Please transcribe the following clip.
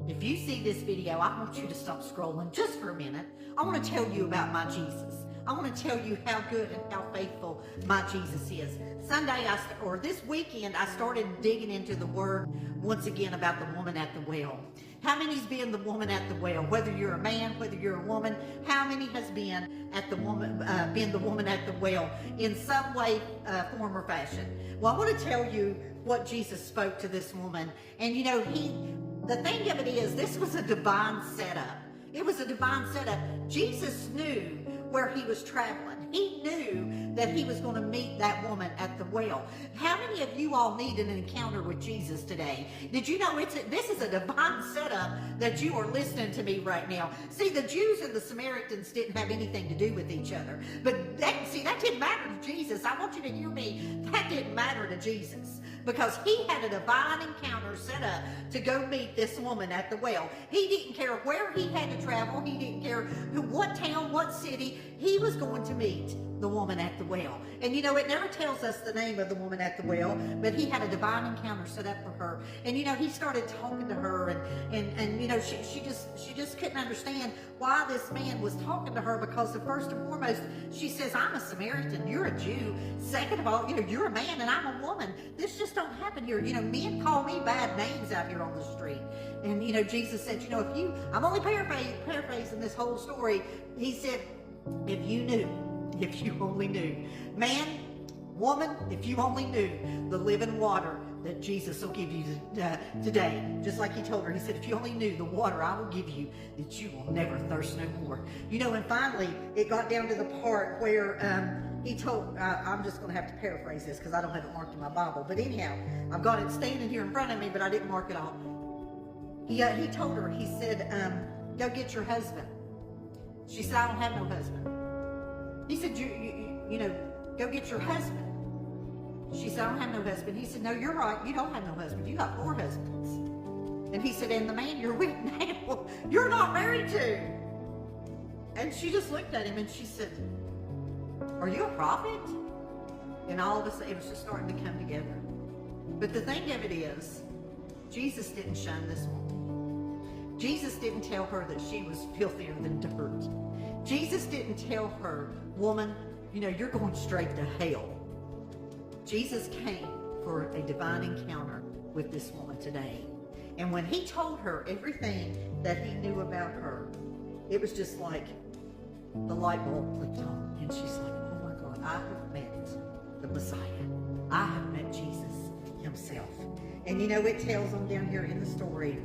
If you see this video, I want you to stop scrolling just for a minute. I want to tell you about my Jesus. I want to tell you how good and how faithful my Jesus is. This weekend, I started digging into the word once again about the woman at the well. How many's been the woman at the well? Whether you're a man, whether you're a woman, how many has been the woman at the well in some way, form, or fashion? Well, I want to tell you what Jesus spoke to this woman. And you know, the thing of it is, this was a divine setup. It was a divine setup. Jesus knew where he was traveling. He knew that he was going to meet that woman at the well. How many of you all need an encounter with Jesus today? Did you know this is a divine setup that you are listening to me right now? See, the Jews and the Samaritans didn't have anything to do with each other. But that didn't matter to Jesus. I want you to hear me. That didn't matter to Jesus, because he had a divine encounter set up to go meet this woman at the well. He didn't care where he had to travel. He didn't care what town, what city. He was going to meet the woman at the well. And you know, it never tells us the name of the woman at the well, but he had a divine encounter set up for her. And you know, he started talking to her, and you know, she just couldn't understand why this man was talking to her, because first and foremost, she says, I'm a Samaritan, you're a Jew. Second of all, you know, you're a man and I'm a woman. This just don't happen here. You know, men call me bad names out here on the street. And you know, Jesus said, you know, I'm only paraphrasing this whole story. He said, if you only knew, man, woman, if you only knew the living water that Jesus will give you today. Just like he told her, he said, if you only knew the water I will give you, that you will never thirst no more. You know, and finally, it got down to the part where he told, I'm just going to have to paraphrase this because I don't have it marked in my Bible. But anyhow, I've got it standing here in front of me, but I didn't mark it all. He told her, he said, go get your husband. She said, I don't have no husband. He said, you know, go get your husband. She said, I don't have no husband. He said, no, you're right. You don't have no husband. You got 4 husbands. And he said, and the man you're with now, you're not married to. And she just looked at him and she said, are you a prophet? And all of a sudden, it was just starting to come together. But the thing of it is, Jesus didn't shun this woman. Jesus didn't tell her that she was filthier than dirt. Jesus didn't tell her, woman, you know, you're going straight to hell. Jesus came for a divine encounter with this woman today. And when he told her everything that he knew about her, it was just like the light bulb clicked on. And she's like, oh my God, I have met the Messiah. I have met Jesus himself. And you know, it tells them down here in the story